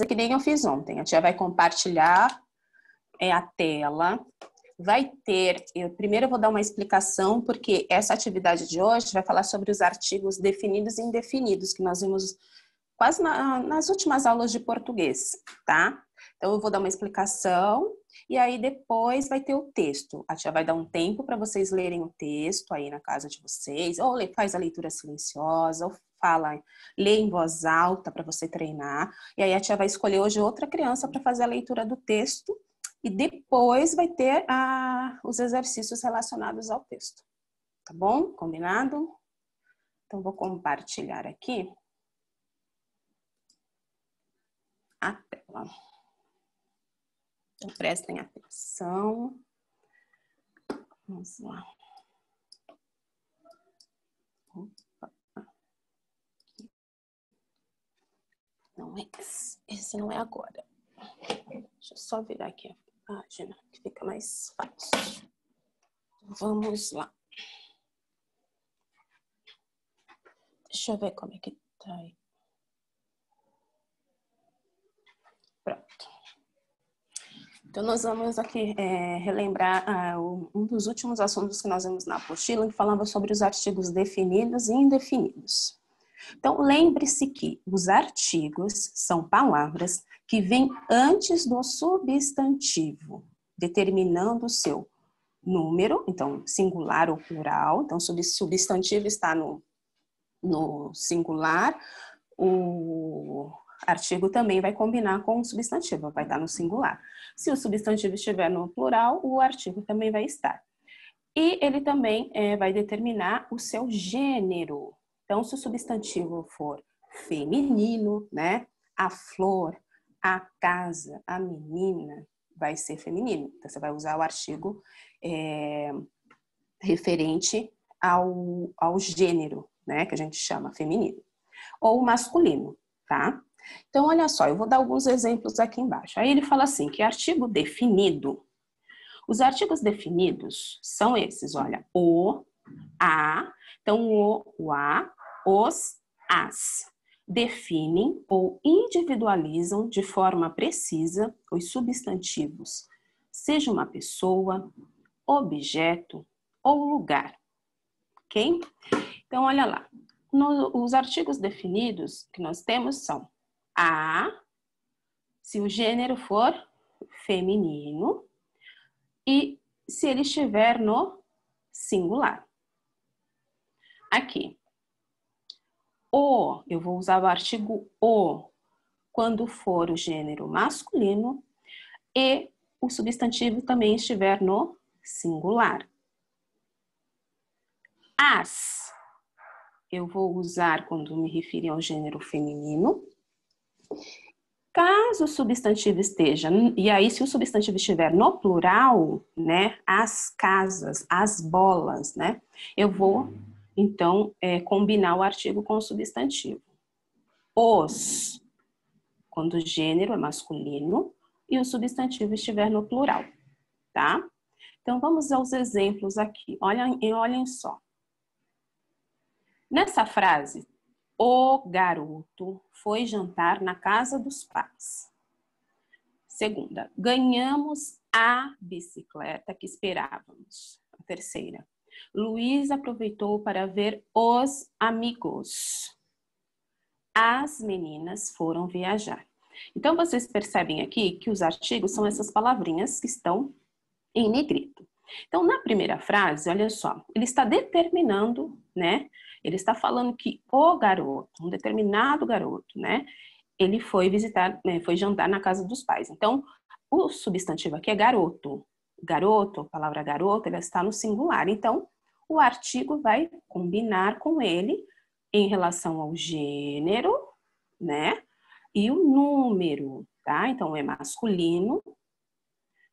que nem eu fiz ontem. A tia vai compartilhar a tela. Vai ter... primeiro eu vou dar uma explicação, porque essa atividade de hoje vai falar sobre os artigos definidos e indefinidos, que nós vimos quase nas últimas aulas de português, tá? Então, eu vou dar uma explicação e aí depois vai ter o texto. A tia vai dar um tempo para vocês lerem o texto aí na casa de vocês, ou faz a leitura silenciosa, ou lê em voz alta para você treinar. E aí a tia vai escolher hoje outra criança para fazer a leitura do texto e depois vai ter os exercícios relacionados ao texto. Tá bom? Combinado? Então, vou compartilhar aqui a tela. Então, prestem atenção. Vamos lá. Opa. Não é esse. Esse não é agora. Deixa eu só virar aqui a página, que fica mais fácil. Vamos lá. Deixa eu ver como é que tá aí. Pronto. Então, nós vamos aqui relembrar um dos últimos assuntos que nós vimos na apostila, que falava sobre os artigos definidos e indefinidos. Então, lembre-se que os artigos são palavras que vêm antes do substantivo, determinando o seu número, então, singular ou plural. Então, o substantivo está no singular, o artigo também vai combinar com o substantivo, vai estar no singular. Se o substantivo estiver no plural, o artigo também vai estar. E ele também vai determinar o seu gênero. Então, se o substantivo for feminino, né? A flor, a casa, a menina, vai ser feminino. Então, você vai usar o artigo referente ao gênero, né? Que a gente chama feminino. Ou masculino, tá? Então, olha só, eu vou dar alguns exemplos aqui embaixo. Aí ele fala assim, que artigo definido. Os artigos definidos são esses, olha, o, a, então o a, os, as. Definem ou individualizam de forma precisa os substantivos, seja uma pessoa, objeto ou lugar, ok? Então, olha lá, os artigos definidos que nós temos são a, se o gênero for feminino, e se ele estiver no singular. Aqui. O, eu vou usar o artigo o, quando for o gênero masculino e o substantivo também estiver no singular. As, eu vou usar quando me referir ao gênero feminino. Caso o substantivo esteja, e aí se o substantivo estiver no plural, né, as casas, as bolas, né, eu vou, então, combinar o artigo com o substantivo. Os, quando o gênero é masculino e o substantivo estiver no plural, tá? Então, vamos aos exemplos aqui. Olhem só. Nessa frase, o garoto foi jantar na casa dos pais. Segunda, ganhamos a bicicleta que esperávamos. A terceira, Luiz aproveitou para ver os amigos. As meninas foram viajar. Então, vocês percebem aqui que os artigos são essas palavrinhas que estão em negrito. Então, na primeira frase, olha só, ele está determinando, né? Ele está falando que o garoto, um determinado garoto, né? Ele foi foi jantar na casa dos pais. Então, o substantivo aqui é garoto. Garoto, a palavra garoto, ela está no singular. Então, o artigo vai combinar com ele em relação ao gênero, né? E o número, tá? Então, é masculino,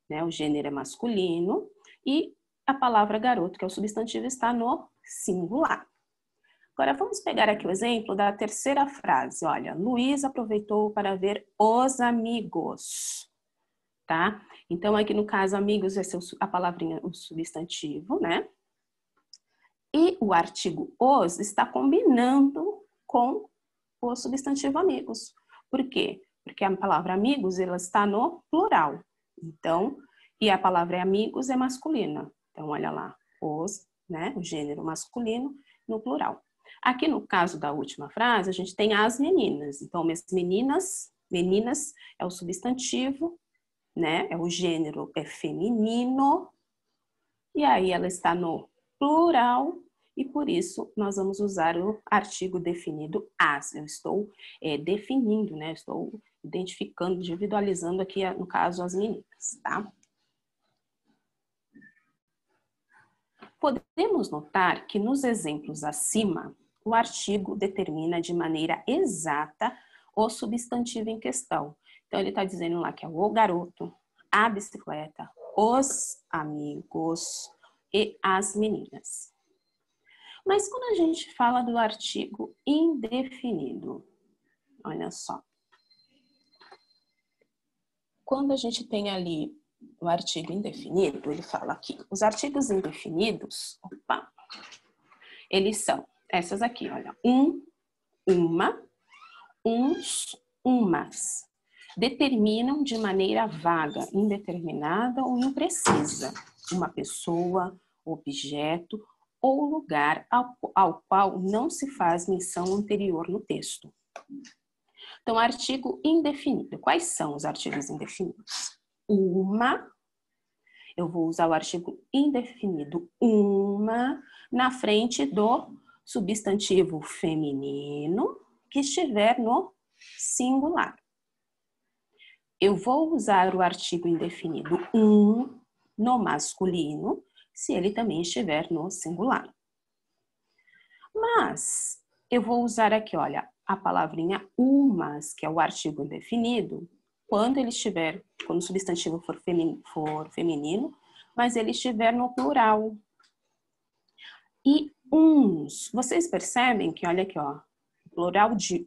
né? O gênero é masculino. E a palavra garoto, que é o substantivo, está no singular. Agora, vamos pegar aqui o exemplo da terceira frase. Olha, Luiz aproveitou para ver os amigos, tá? Então, aqui no caso, amigos vai ser a palavrinha, o substantivo, né? E o artigo os está combinando com o substantivo amigos. Por quê? Porque a palavra amigos, ela está no plural. Então, e a palavra amigos é masculina. Então, olha lá, os, né, o gênero masculino no plural. Aqui no caso da última frase, a gente tem as meninas. Então, as meninas é o substantivo, né? É o gênero é feminino. E aí ela está no plural e por isso nós vamos usar o artigo definido as. Eu estou definindo, né? Estou identificando, individualizando aqui, no caso, as meninas, tá? Podemos notar que nos exemplos acima, o artigo determina de maneira exata o substantivo em questão. Então, ele está dizendo lá que é o garoto, a bicicleta, os amigos e as meninas. Mas quando a gente fala do artigo indefinido, olha só. Quando a gente tem ali o artigo indefinido, ele fala aqui, os artigos indefinidos, eles são essas aqui, olha, uma, uns, umas. Determinam de maneira vaga, indeterminada ou imprecisa uma pessoa, objeto ou lugar ao qual não se faz menção anterior no texto. Então, artigo indefinido. Quais são os artigos indefinidos? Uma, eu vou usar o artigo indefinido uma na frente do substantivo feminino que estiver no singular. Eu vou usar o artigo indefinido no masculino, se ele também estiver no singular. Mas eu vou usar aqui, olha, a palavrinha umas, que é o artigo indefinido, quando o substantivo for feminino, mas ele estiver no plural. E uns, vocês percebem que, olha aqui, ó, o plural de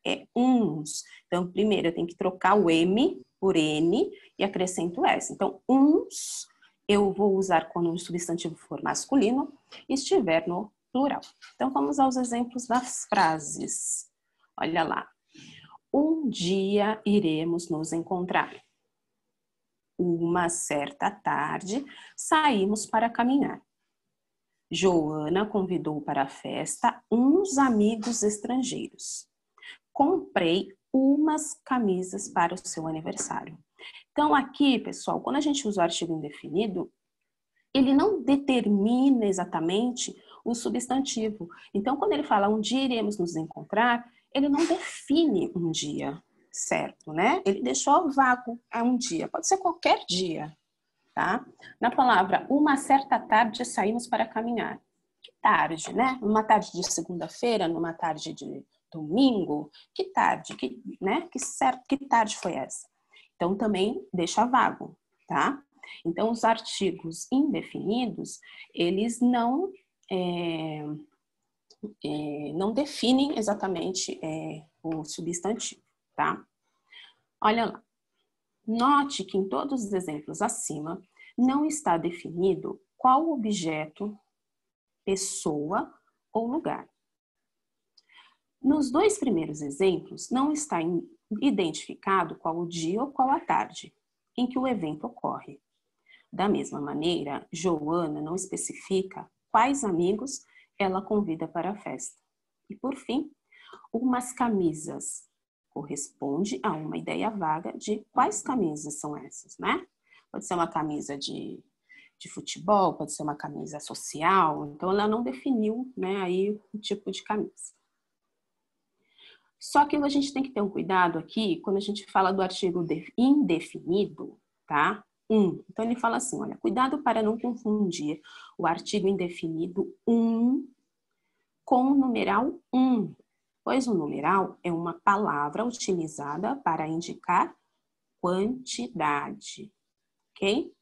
é uns. Então, primeiro eu tenho que trocar o M por N e acrescento S. Então, uns eu vou usar quando o substantivo for masculino e estiver no plural. Então, vamos aos exemplos das frases. Olha lá. Um dia iremos nos encontrar. Uma certa tarde, saímos para caminhar. Joana convidou para a festa uns amigos estrangeiros. Comprei umas camisas para o seu aniversário. Então, aqui, pessoal, quando a gente usa o artigo indefinido, ele não determina exatamente o substantivo. Então, quando ele fala um dia iremos nos encontrar, ele não define um dia certo, né? Ele deixou vago, é um dia, pode ser qualquer dia, tá? Na palavra, uma certa tarde saímos para caminhar. Que tarde, né? Numa tarde de segunda-feira, numa tarde de domingo, que tarde, que tarde foi essa? Então, também deixa vago, tá? Então, os artigos indefinidos, eles não definem exatamente o substantivo, tá? Olha lá. Note que em todos os exemplos acima, não está definido qual objeto, pessoa ou lugar. Nos dois primeiros exemplos, não está identificado qual o dia ou qual a tarde em que o evento ocorre. Da mesma maneira, Joana não especifica quais amigos ela convida para a festa. E por fim, umas camisas corresponde a uma ideia vaga de quais camisas são essas, né? Pode ser uma camisa de futebol, pode ser uma camisa social, então ela não definiu, né, aí o tipo de camisa. Só que a gente tem que ter um cuidado aqui quando a gente fala do artigo indefinido, tá? Então ele fala assim, olha, cuidado para não confundir o artigo indefinido com o numeral pois o numeral é uma palavra utilizada para indicar quantidade, ok?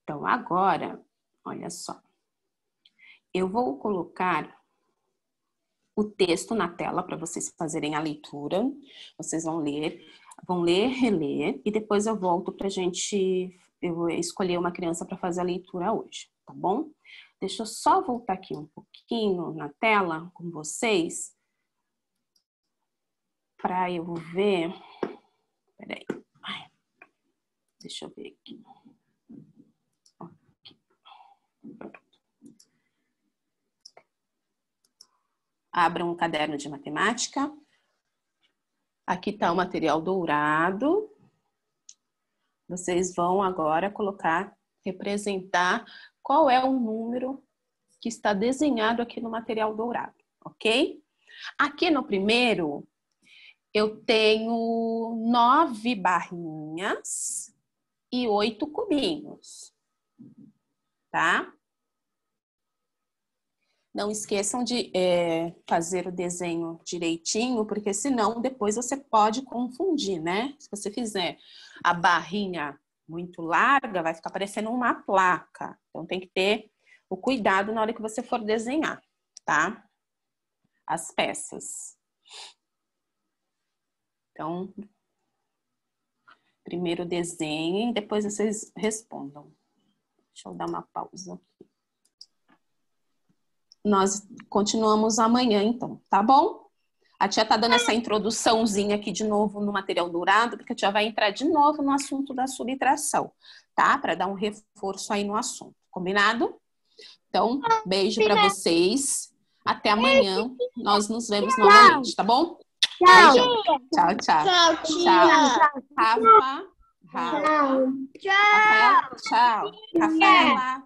Então agora, olha só, eu vou colocar o texto na tela para vocês fazerem a leitura, vocês vão ler, reler, e depois eu volto pra gente, eu vou escolher uma criança para fazer a leitura hoje, tá bom? Deixa eu só voltar aqui um pouquinho na tela com vocês. para eu ver. Peraí. Deixa eu ver aqui. Abra um caderno de matemática. Aqui está o material dourado. Vocês vão agora colocar, representar qual é o número que está desenhado aqui no material dourado, ok? Aqui no primeiro, eu tenho 9 barrinhas e 8 cubinhos, tá? Não esqueçam de fazer o desenho direitinho, porque senão depois você pode confundir, né? Se você fizer a barrinha muito larga, vai ficar parecendo uma placa. Então tem que ter o cuidado na hora que você for desenhar, tá? As peças. Então, primeiro desenhem, depois vocês respondam. Deixa eu dar uma pausa aqui. Nós continuamos amanhã, então, tá bom? A tia tá dando essa introduçãozinha aqui de novo no material dourado, porque a tia vai entrar de novo no assunto da subtração, tá? Para dar um reforço aí no assunto, combinado? Então, beijo para vocês. Até amanhã. Nós nos vemos novamente, tá bom? Tchau. Beijão. Tchau, tchau. Tchau, Tchau. tia. Rafa. Tchau. Rafael, tchau. Rafaela.